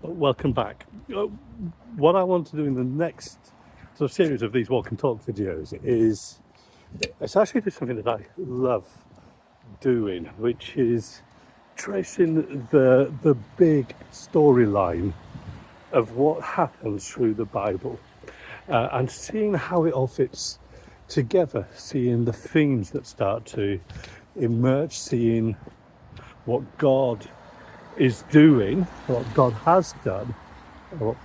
Welcome back. What I want to do in the next sort of series of these walk and talk videos is it's actually do something that I love doing, which is tracing the big storyline of what happens through the Bible and seeing how it all fits together, seeing the themes that start to emerge, seeing what God is doing, what God has done, and what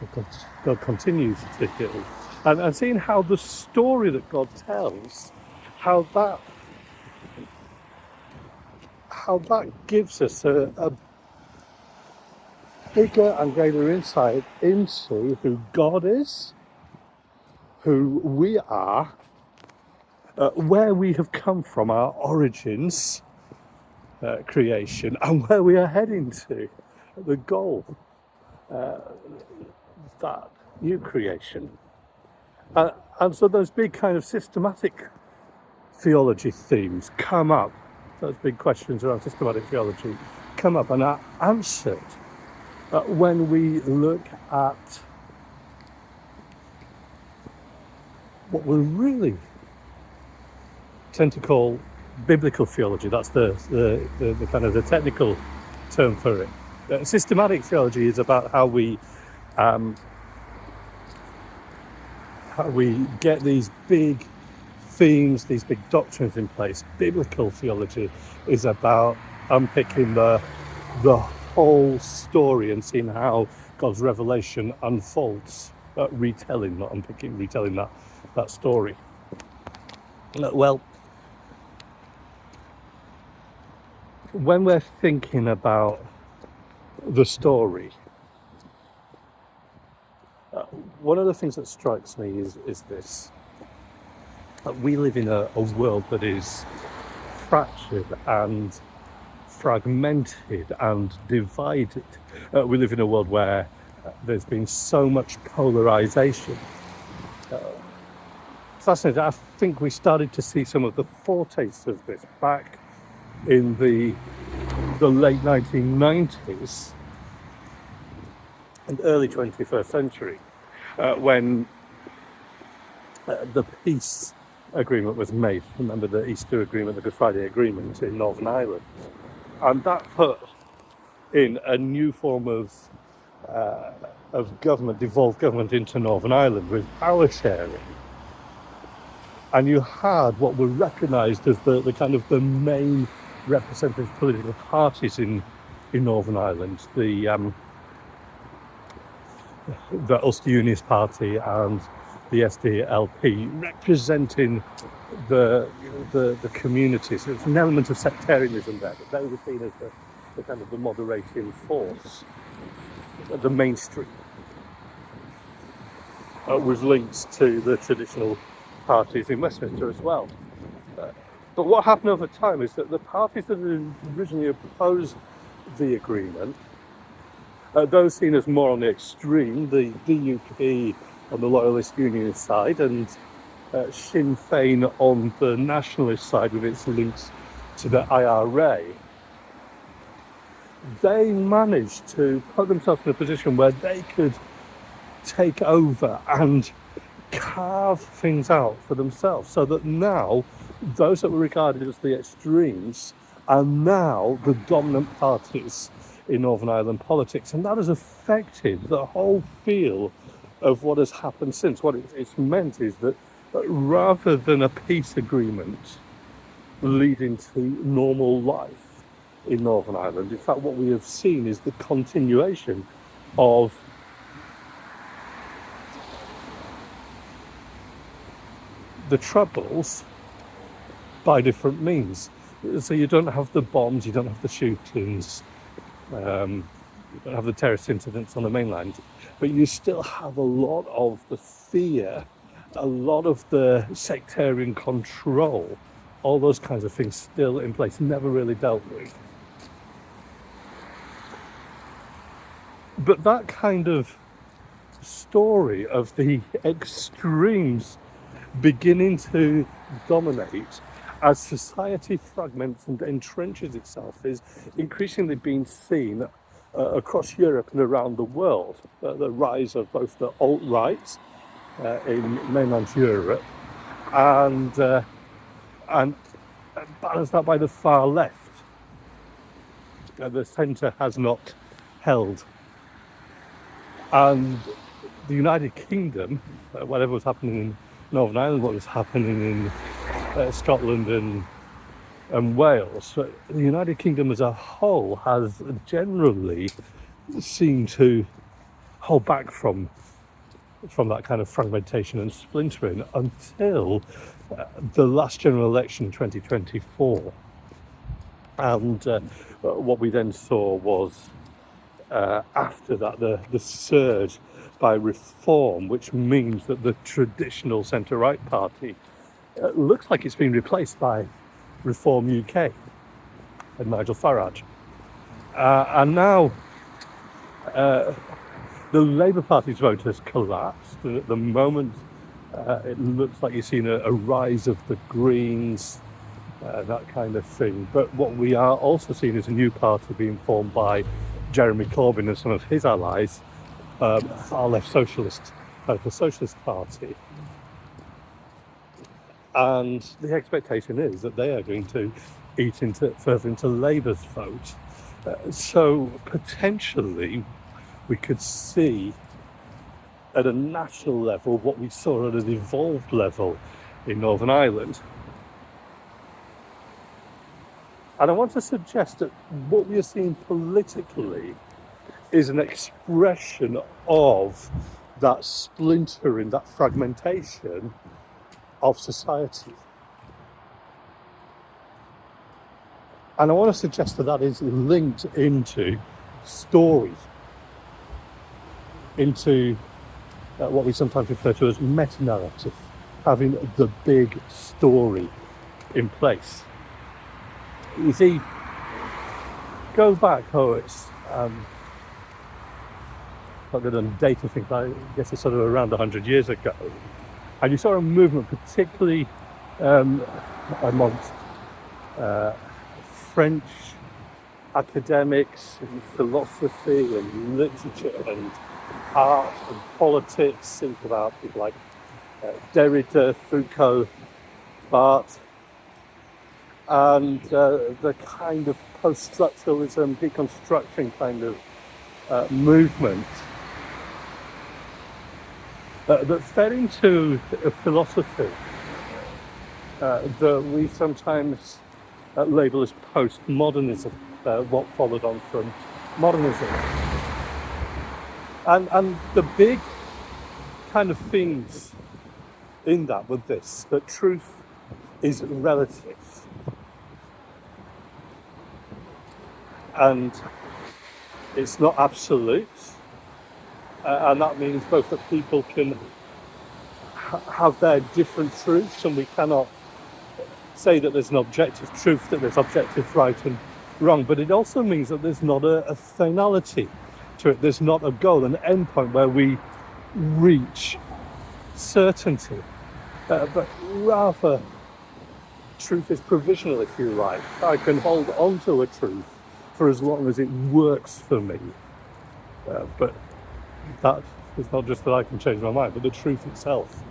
God continues to do, and seeing how the story that God tells, how that gives us a bigger and greater insight into who God is, who we are, where we have come from, our origins, creation, and where we are heading to, the goal, that new creation. And so those big kind of systematic theology themes come up, those big questions around systematic theology come up and are answered when we look at what we really tend to call biblical theology. That's the kind of the technical term for it. Systematic theology is about how we get these big themes, these big doctrines in place. Biblical theology is about unpicking the whole story and seeing how God's revelation unfolds. Retelling, not unpicking, retelling that story. Well, when we're thinking about the story, one of the things that strikes me is this. We live in a world that is fractured and fragmented and divided. We live in a world where there's been so much polarization. Fascinating. I think we started to see some of the foretastes of this back in the late 1990s and early 21st century, when the peace agreement was made. Remember the Easter Agreement, the Good Friday Agreement in Northern Ireland, and that put in a new form of government, devolved government into Northern Ireland with power sharing. And you had what were recognised as the kind of the main representative political parties in Northern Ireland, the Ulster Unionist Party and the SDLP, representing the communities. There's an element of sectarianism there, but they were seen as the kind of the moderating force, the mainstream, with links to the traditional parties in Westminster as well. But what happened over time is that the parties that had originally opposed the agreement, those seen as more on the extreme, the DUP on the Loyalist Unionist side and Sinn Féin on the nationalist side with its links to the IRA, they managed to put themselves in a position where they could take over and carve things out for themselves, so that now those that were regarded as the extremes are now the dominant parties in Northern Ireland politics, and that has affected the whole feel of what has happened since. What it's meant is that rather than a peace agreement leading to normal life in Northern Ireland, in fact what we have seen is the continuation of the troubles by different means. So you don't have the bombs, you don't have the shootings, you don't have the terrorist incidents on the mainland, but you still have a lot of the fear, a lot of the sectarian control, all those kinds of things still in place, never really dealt with. But that kind of story of the extremes beginning to dominate as society fragments and entrenches itself is increasingly being seen across Europe and around the world. The rise of both the alt-right in mainland Europe and balanced out by the far left. The centre has not held. And the United Kingdom, whatever was happening in Northern Ireland, what was happening in Scotland and Wales, the United Kingdom as a whole has generally seemed to hold back from that kind of fragmentation and splintering until the last general election in 2024. And what we then saw was, after that, the surge by reform, which means that the traditional centre-right party looks like it's been replaced by Reform UK and Nigel Farage. And now the Labour Party's vote has collapsed, and at the moment it looks like you're seeing a rise of the Greens, that kind of thing. But what we are also seeing is a new party being formed by Jeremy Corbyn and some of his allies, far left socialist, the Socialist Party. And the expectation is that they are going to eat further into Labour's vote. So potentially we could see at a national level what we saw at an evolved level in Northern Ireland. And I want to suggest that what we are seeing politically is an expression of that splintering, that fragmentation of society. And I want to suggest that that is linked into story, into what we sometimes refer to as meta-narrative, having the big story in place. You see, go back, it's not good on data things, but I guess it's sort of around 100 years ago. And you saw a movement, particularly amongst French academics in philosophy and literature and art and politics. Think about people like Derrida, Foucault, Barthes, and the kind of post-structuralism, deconstruction kind of movement that fed into a philosophy that we sometimes label as postmodernism, what followed on from modernism. And the big kind of themes in that were this, that truth is relative. And it's not absolute. And that means both that people can have their different truths, and we cannot say that there's an objective truth, that there's objective right and wrong, but it also means that there's not a finality to it. There's not a goal, an end point where we reach certainty, but rather truth is provisional, if you like. I can hold on to a truth for as long as it works for me, but that is not just that I can change my mind, but the truth itself,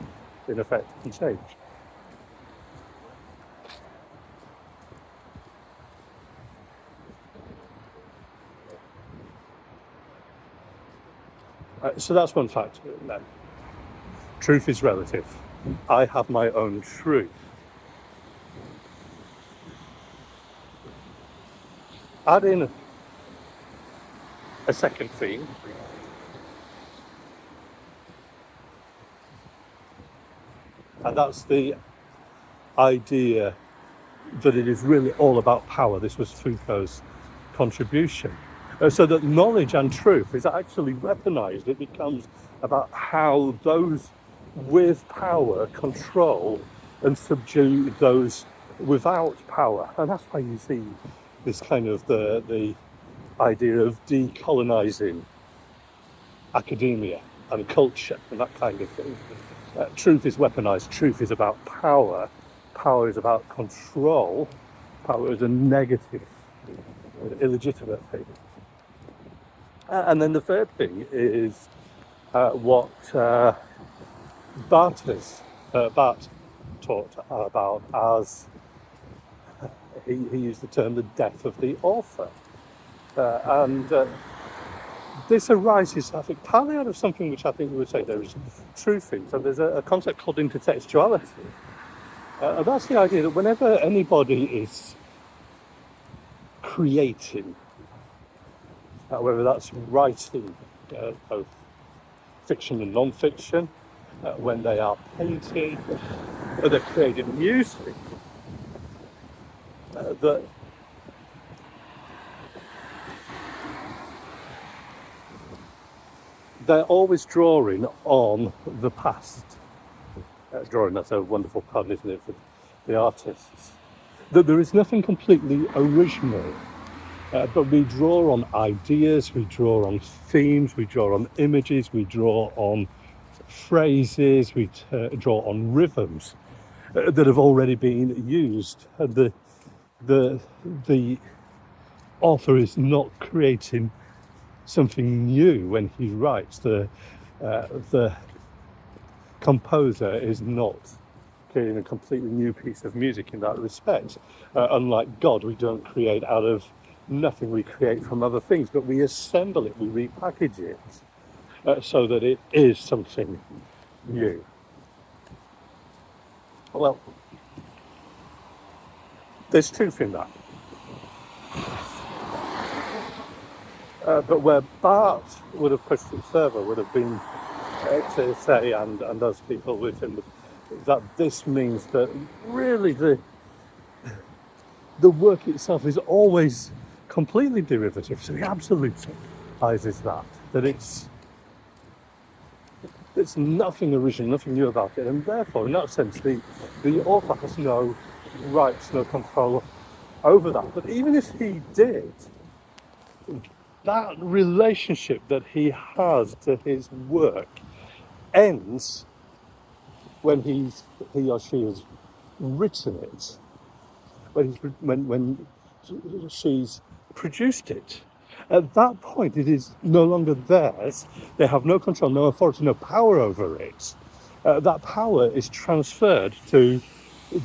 in effect, can change. So that's one factor. Then, truth is relative. I have my own truth. Add in a second theme. And that's the idea that it is really all about power. This was Foucault's contribution. So that knowledge and truth is actually weaponized. It becomes about how those with power control and subdue those without power. And that's why you see this kind of the idea of decolonizing academia and culture and that kind of thing. Truth is weaponized. Truth is about power. Power is about control. Power is a negative, illegitimate thing. And then the third thing is what Barth taught about as he used the term the death of the author. And this arises, I think, partly out of something which I think we would say there is truth in. So there's a concept called intertextuality. And that's the idea that whenever anybody is creating, whether that's writing, both fiction and non-fiction, when they are painting, or they're creating music, that they're always drawing on the past. Drawing, that's a wonderful pun, isn't it, for the artists. That there is nothing completely original, but we draw on ideas, we draw on themes, we draw on images, we draw on phrases, we draw on rhythms that have already been used. And the author is not creating something new when he writes. The composer is not creating a completely new piece of music in that respect. Unlike God, we don't create out of nothing, we create from other things, but we assemble it, we repackage it so that it is something new. Well, there's truth in that. But where Barth would have pushed it further would have been to say, and those people with him, that this means that really the work itself is always completely derivative. So he absolutizes that it's nothing original, nothing new about it, and therefore, in that sense, the author has no rights, no control over that. But even if he did, that relationship that he has to his work ends when he or she has written it, when she's produced it. At that point, it is no longer theirs. They have no control, no authority, no power over it. That power is transferred to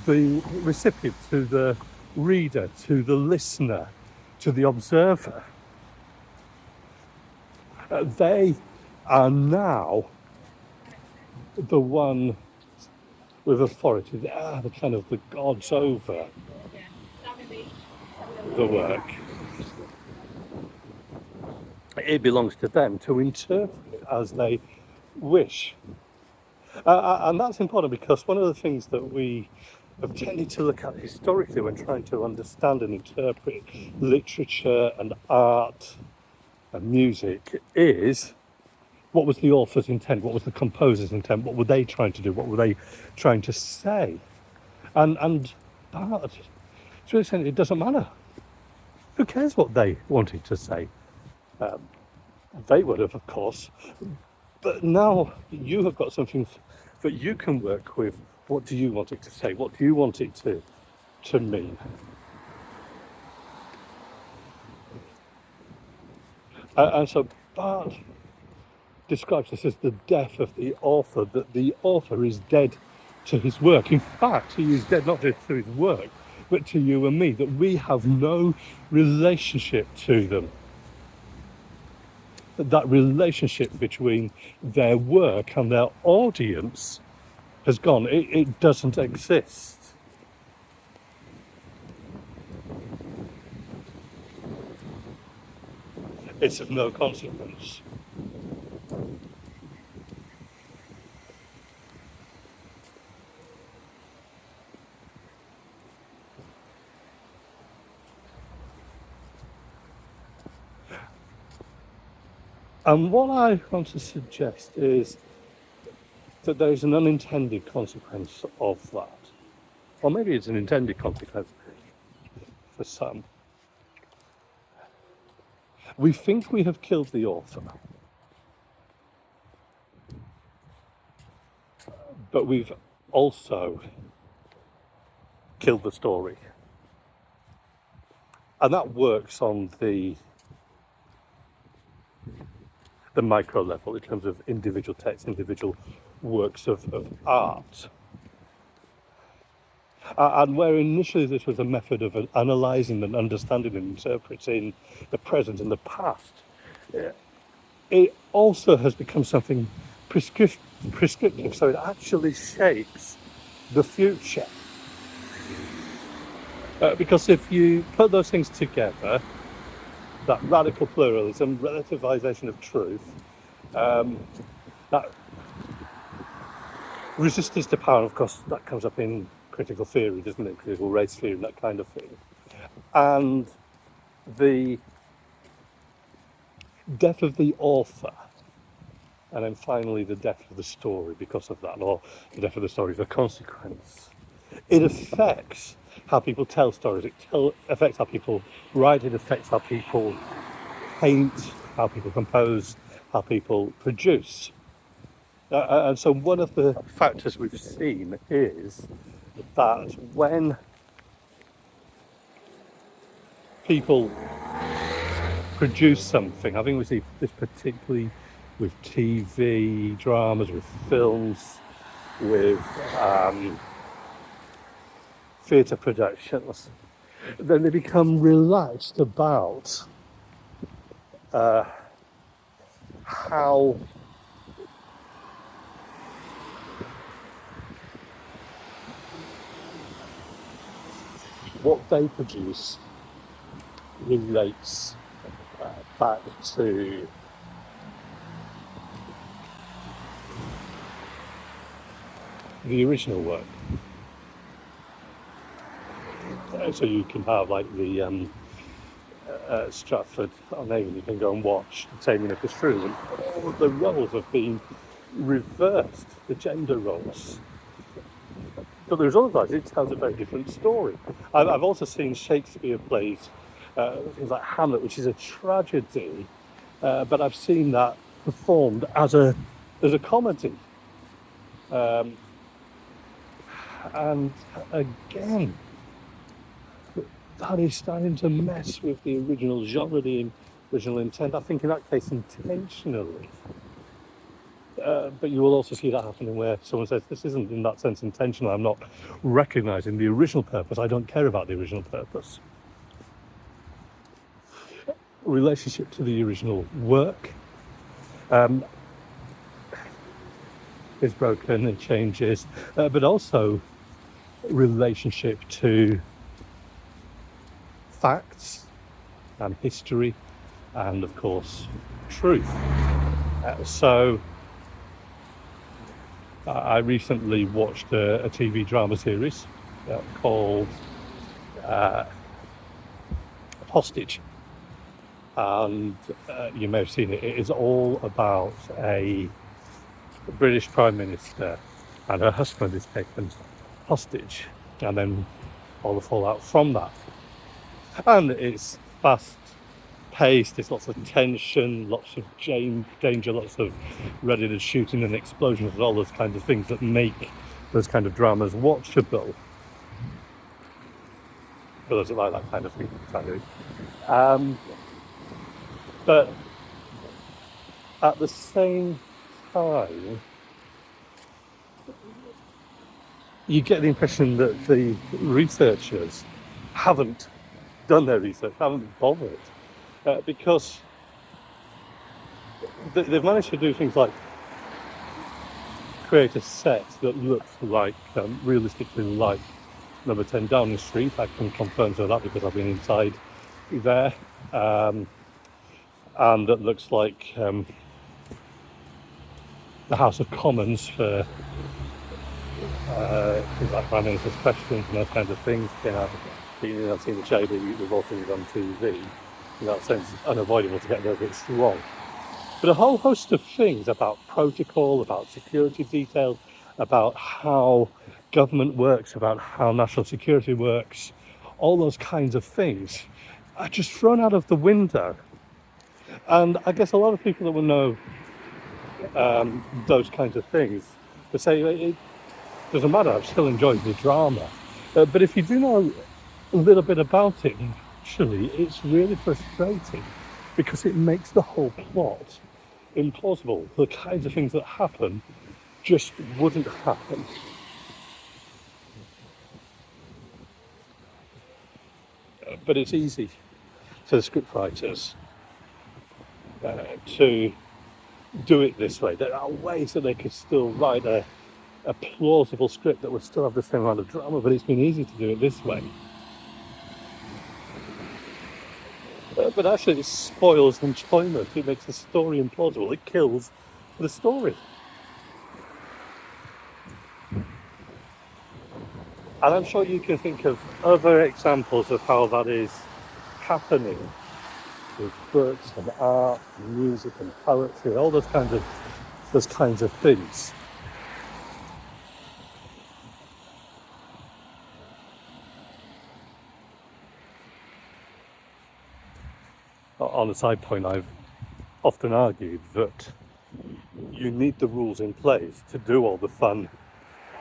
the recipient, to the reader, to the listener, to the observer. They are now the one with authority. They are the kind of the gods over the work. It belongs to them to interpret it as they wish. And that's important because one of the things that we have tended to look at historically when trying to understand and interpret literature and art and music is, what was the author's intent? What was the composer's intent? What were they trying to do? What were they trying to say? And that, to an extent, it doesn't matter. Who cares what they wanted to say? They would have, of course. But now you have got something that you can work with. What do you want it to say? What do you want it to mean? And so Barth describes this as the death of the author, that the author is dead to his work. In fact, he is dead not just to his work, but to you and me, that we have no relationship to them. That relationship between their work and their audience has gone. It doesn't exist. It's of no consequence. And what I want to suggest is that there is an unintended consequence of that. Or maybe it's an intended consequence for some. We think we have killed the author, but we've also killed the story. And that works on the the micro level, in terms of individual texts, individual works of art. And where initially this was a method of analysing and understanding and interpreting the present and the past, it also has become something prescriptive, so it actually shapes the future. Because if you put those things together, that radical pluralism, relativization of truth, that resistance to power, of course, that comes up in critical theory, doesn't it? Critical race theory, that kind of thing. And the death of the author, and then finally the death of the story because of that, or the death of the story is a consequence. It affects how people tell stories, it affects how people write, it affects how people paint, how people compose, how people produce. And so one of the factors we've seen is that when people produce something, I think we see this particularly with TV, dramas, with films, with theatre productions, then they become relaxed about how what they produce relates back to the original work. So you can have like the Stratford-on-Avon, you can go and watch The Taming of the Shrew, and all of the roles have been reversed, the gender roles. But the result of that is it tells a very different story. I've also seen Shakespeare plays, things like Hamlet, which is a tragedy, but I've seen that performed as a comedy. And again, that is starting to mess with the original genre, the original intent. I think in that case intentionally. But you will also see that happening where someone says, this isn't in that sense intentional, I'm not recognising the original purpose, I don't care about the original purpose. Relationship to the original work is broken and changes, but also relationship to facts and history and of course truth. So I recently watched a TV drama series called Hostage, and you may have seen it. It is all about a British Prime Minister and her husband is taken hostage, and then all the fallout from that. And it's fast paced, there's lots of tension, lots of danger, lots of readiness shooting and explosions, and all those kinds of things that make those kind of dramas watchable. For those that like that kind of thing, but at the same time, you get the impression that the researchers haven't done their research, haven't bothered, because they've managed to do things like create a set that looks like, realistically like number 10 Downing Street. I can confirm to that because I've been inside there, and that looks like the House of Commons for things like Prime Minister's questions and those kinds of things. I've seen the show, but we've all seen it on TV. In that sense, it's unavoidable to get those bits wrong. But a whole host of things about protocol, about security details, about how government works, about how national security works, all those kinds of things are just thrown out of the window. And I guess a lot of people that will know those kinds of things will say, it doesn't matter, I've still enjoyed the drama. But if you do know a little bit about it, actually, it's really frustrating because it makes the whole plot implausible. The kinds of things that happen just wouldn't happen. But it's easy for the scriptwriters to do it this way. There are ways that they could still write a plausible script that would still have the same amount of drama, but it's been easy to do it this way. But actually it spoils enjoyment. It makes the story implausible. It kills the story. And I'm sure you can think of other examples of how that is happening with books and art and music and poetry, all those kinds of things. On a side point, I've often argued that you need the rules in place to do all the fun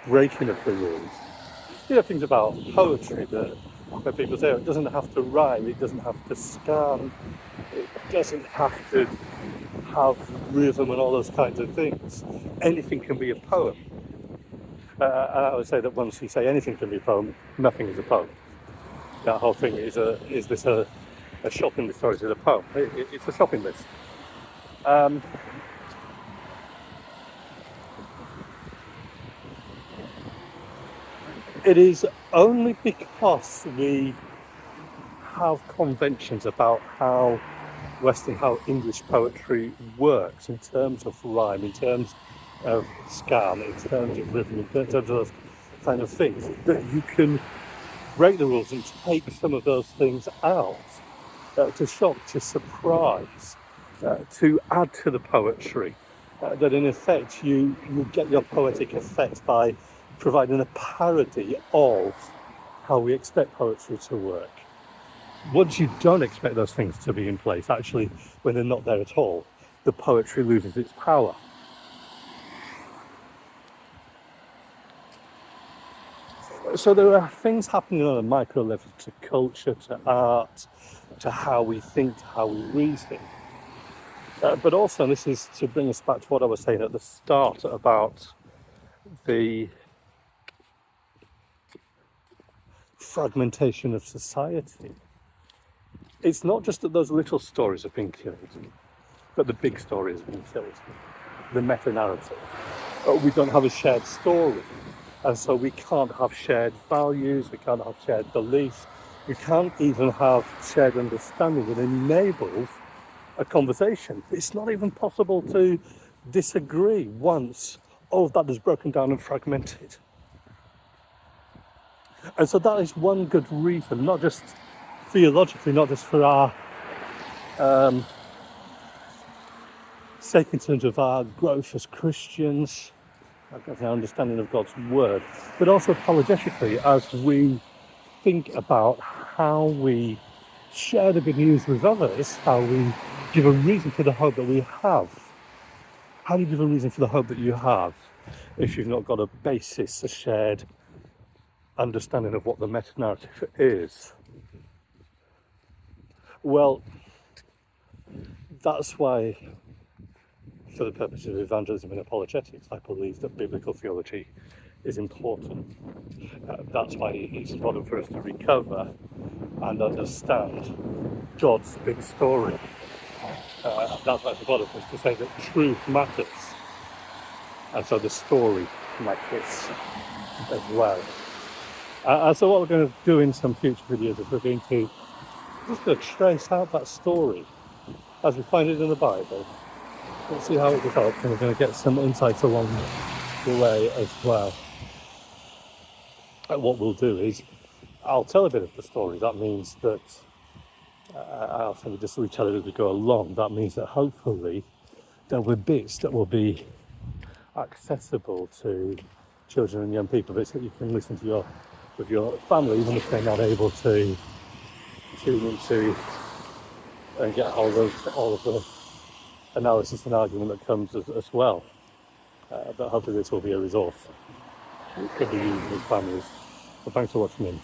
breaking of the rules. You know, things about poetry that where people say, oh, it doesn't have to rhyme, it doesn't have to scan, it doesn't have to have rhythm and all those kinds of things. Anything can be a poem. And I would say that once you say anything can be a poem, nothing is a poem. That whole thing is this a shopping list or is it a poem? It's a shopping list. It is only because we have conventions about how Western, how English poetry works in terms of rhyme, in terms of scan, in terms of rhythm, in terms of those kind of things, that you can break the rules and take some of those things out to shock, to surprise, to add to the poetry. That in effect you get your poetic effect by providing a parody of how we expect poetry to work. Once you don't expect those things to be in place, actually, when they're not there at all, the poetry loses its power. So there are things happening on a micro level to culture, to art, to how we think, to how we reason. But also, and this is to bring us back to what I was saying at the start about the fragmentation of society. It's not just that those little stories have been killed, but the big story has been killed. The meta-narrative. We don't have a shared story, and so we can't have shared values, we can't have shared beliefs, we can't even have shared understanding that enables a conversation. It's not even possible to disagree once all of that is broken down and fragmented. And so that is one good reason, not just theologically, not just for our sake in terms of our growth as Christians, our understanding of God's word, but also apologetically as we think about how we share the good news with others, how we give a reason for the hope that we have. How do you give a reason for the hope that you have if you've not got a basis, a shared understanding of what the meta-narrative is? Well, that's why, for the purposes of evangelism and apologetics, I believe that biblical theology is important. That's why it's important for us to recover and understand God's big story. That's why it's important for us to say that truth matters. And so the story matters as well. And so what we're going to do in some future videos is we're going to trace out that story as we find it in the Bible. We'll see how it develops, and we're going to get some insights along the way as well. And what we'll do is I'll tell a bit of the story. That means that I'll simply just retell it as we go along. That means that hopefully there will be bits that will be accessible to children and young people, bits that you can listen to with your family, even if they're not able to tune into and get hold of all of the analysis and argument that comes as well. But hopefully this will be a resource. It could be used with families. So thanks for watching in.